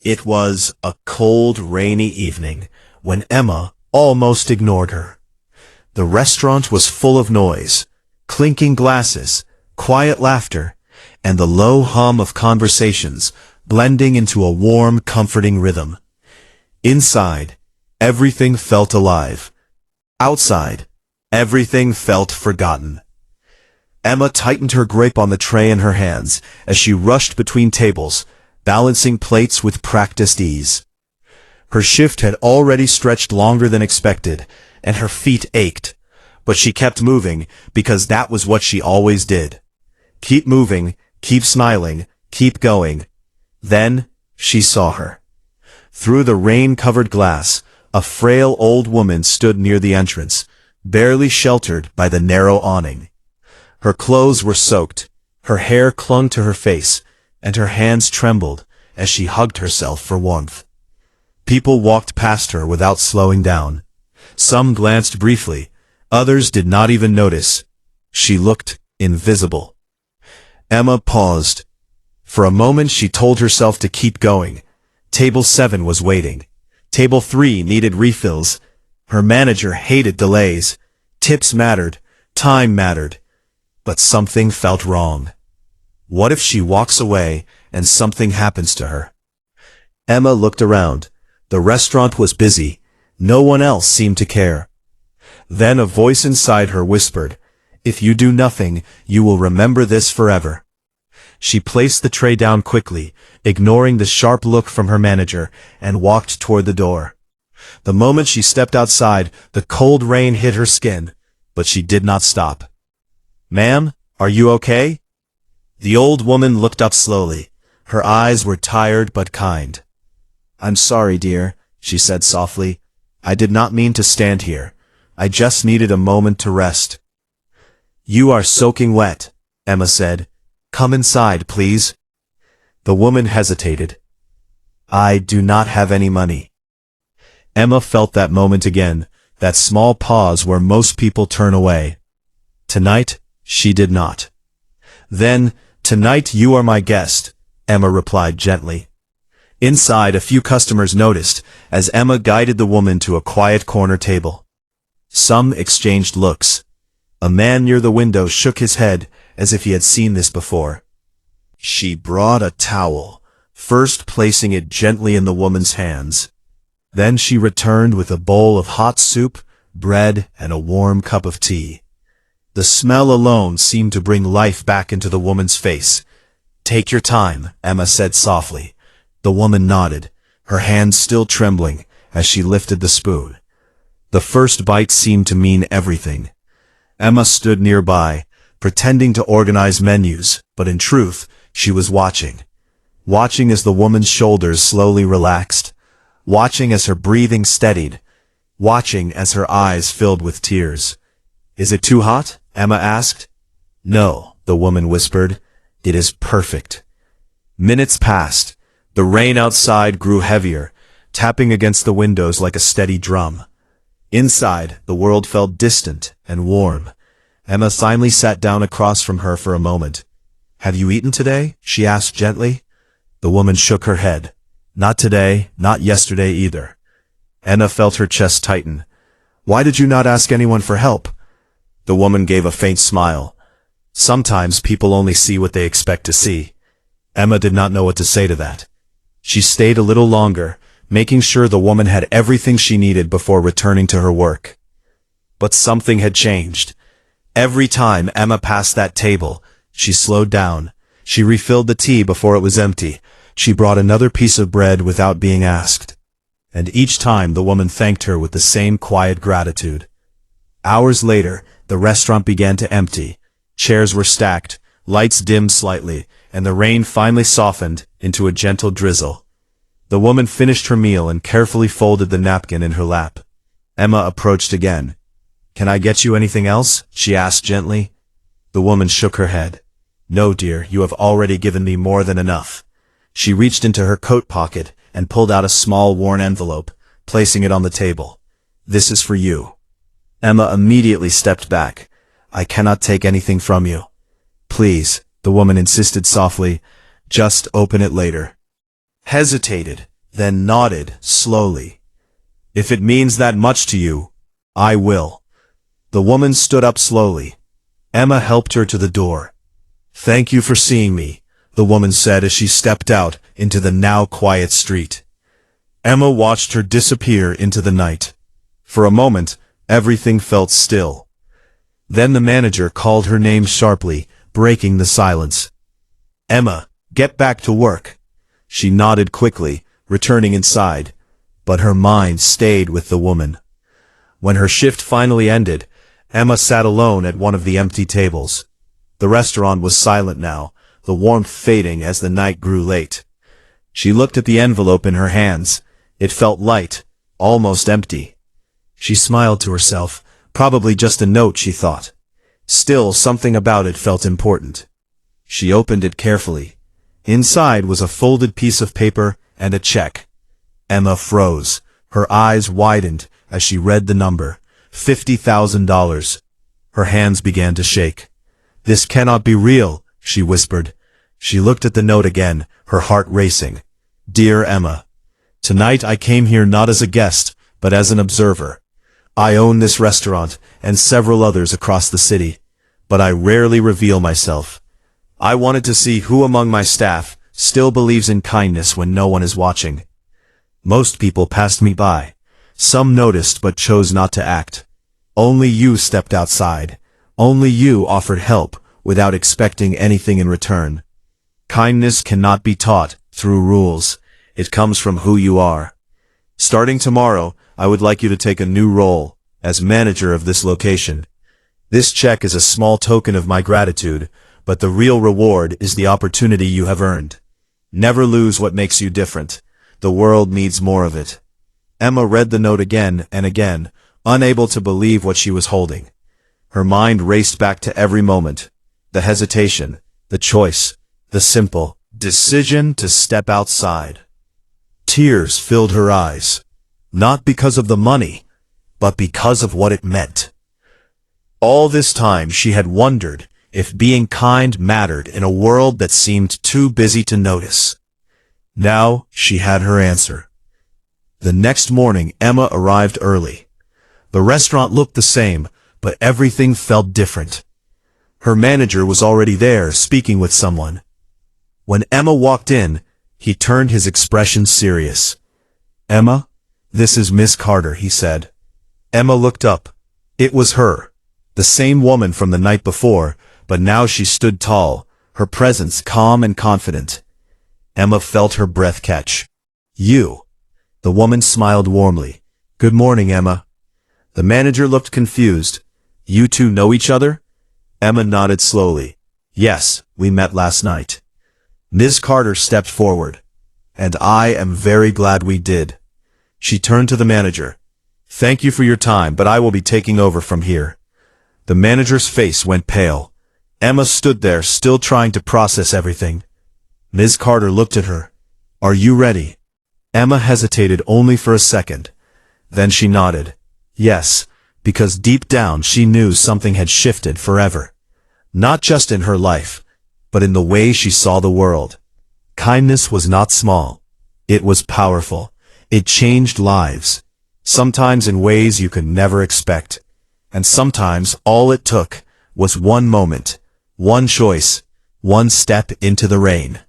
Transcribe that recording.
It was a cold, rainy evening when Emma almost ignored her. The restaurant was full of noise, clinking glasses, quiet laughter, and the low hum of conversations blending into a warm, comforting rhythm. Inside, everything felt alive. Outside, everything felt forgotten. Emma tightened her grip on the tray in her hands as she rushed between tables, balancing plates with practiced ease. Her shift had already stretched longer than expected, and her feet ached, but she kept moving because that was what she always did. Keep moving, keep smiling, keep going. Then, she saw her. Through the rain-covered glass, a frail old woman stood near the entrance, barely sheltered by the narrow awning. Her clothes were soaked, her hair clung to her face, and her hands trembled as she hugged herself for warmth. People walked past her without slowing down. Some glanced briefly, others did not even notice. She looked invisible. Emma paused. For a moment she told herself to keep going. Table 7 was waiting. Table 3 needed refills. Her manager hated delays. Tips mattered. Time mattered. But something felt wrong. What if she walks away and something happens to her? Emma looked around. The restaurant was busy. No one else seemed to care. Then a voice inside her whispered, "If you do nothing, you will remember this forever." She placed the tray down quickly, ignoring the sharp look from her manager, and walked toward the door. The moment she stepped outside, the cold rain hit her skin, but she did not stop. "Ma'am, are you okay?" The old woman looked up slowly. Her eyes were tired but kind. "I'm sorry, dear," she said softly. "I did not mean to stand here. I just needed a moment to rest." "You are soaking wet," Emma said. "Come inside, please." The woman hesitated. "I do not have any money." Emma felt that moment again, that small pause where most people turn away. Tonight, she did not. "Then, tonight you are my guest," Emma replied gently. Inside, a few customers noticed as Emma guided the woman to a quiet corner table. Some exchanged looks. A man near the window shook his head as if he had seen this before. She brought a towel, first placing it gently in the woman's hands. Then she returned with a bowl of hot soup, bread, and a warm cup of tea. The smell alone seemed to bring life back into the woman's face. "Take your time," Emma said softly. The woman nodded, her hands still trembling as she lifted the spoon. The first bite seemed to mean everything. Emma stood nearby, pretending to organize menus, but in truth, she was watching. Watching as the woman's shoulders slowly relaxed. Watching as her breathing steadied. Watching as her eyes filled with tears. "Is it too hot?" Emma asked. "No," the woman whispered. "It is perfect." Minutes passed. The rain outside grew heavier, tapping against the windows like a steady drum. Inside, the world felt distant and warm. Emma finally sat down across from her for a moment. "Have you eaten today?" she asked gently. The woman shook her head. "Not today, not yesterday either." Emma felt her chest tighten. "Why did you not ask anyone for help?" The woman gave a faint smile. "Sometimes people only see what they expect to see." Emma did not know what to say to that. She stayed a little longer, making sure the woman had everything she needed before returning to her work. But something had changed. Every time Emma passed that table, she slowed down. She refilled the tea before it was empty. She brought another piece of bread without being asked. And each time the woman thanked her with the same quiet gratitude. Hours later, the restaurant began to empty. Chairs were stacked, lights dimmed slightly, and the rain finally softened into a gentle drizzle. The woman finished her meal and carefully folded the napkin in her lap. Emma approached again. "Can I get you anything else?" she asked gently. The woman shook her head. "No, dear, you have already given me more than enough." She reached into her coat pocket and pulled out a small worn envelope, placing it on the table. "This is for you." Emma immediately stepped back. "I cannot take anything from you." "Please," the woman insisted softly, "just open it later." Hesitated. then nodded slowly. If it means that much to you, I will. The woman stood up slowly. Emma helped her to the door. Thank you for seeing me, the woman said as she stepped out into the now quiet street. Emma watched her disappear into the night. For a moment, everything felt still. Then the manager called her name sharply, breaking the silence. Emma, get back to work. She nodded quickly, returning inside, but her mind stayed with the woman. When her shift finally ended, Emma sat alone at one of the empty tables. The restaurant was silent now, the warmth fading as the night grew late. She looked at the envelope in her hands. It felt light, almost empty. She smiled to herself, probably just a note, she thought. Still, something about it felt important. She opened it carefully. Inside was a folded piece of paper and a check. Emma froze. Her eyes widened as she read the number. $50,000. Her hands began to shake. This cannot be real, she whispered. She looked at the note again, her heart racing. Dear Emma, tonight I came here not as a guest, but as an observer. I own this restaurant and several others across the city, but I rarely reveal myself. I wanted to see who among my staff still believes in kindness when no one is watching. Most people passed me by. Some noticed but chose not to act. Only you stepped outside. Only you offered help without expecting anything in return. Kindness cannot be taught through rules. It comes from who you are. Starting tomorrow, I would like you to take a new role as manager of this location. This check is a small token of my gratitude, but the real reward is the opportunity you have earned. Never lose what makes you different. The world needs more of it. Emma read the note again and again, unable to believe what she was holding. Her mind raced back to every moment. The hesitation, the choice, the simple decision to step outside. Tears filled her eyes, not because of the money, but because of what it meant. All this time she had wondered if being kind mattered in a world that seemed too busy to notice. Now she had her answer. The next morning Emma arrived early. The restaurant looked the same, but everything felt different. Her manager was already there, speaking with someone. When Emma walked in, he turned his expression serious. Emma, this is Miss Carter, he said. Emma looked up. It was her, the same woman from the night before, but now she stood tall, her presence calm and confident. Emma felt her breath catch. You. The woman smiled warmly. Good morning, Emma. The manager looked confused. You two know each other? Emma nodded slowly. Yes, we met last night. Ms. Carter stepped forward. And I am very glad we did. She turned to the manager. Thank you for your time, but I will be taking over from here. The manager's face went pale. Emma stood there, still trying to process everything. Ms. Carter looked at her. Are you ready? Emma hesitated only for a second. Then she nodded. Yes, because deep down she knew something had shifted forever. Not just in her life, but in the way she saw the world. Kindness was not small. It was powerful. It changed lives. Sometimes in ways you could never expect. And sometimes all it took was one moment, one choice, one step into the rain.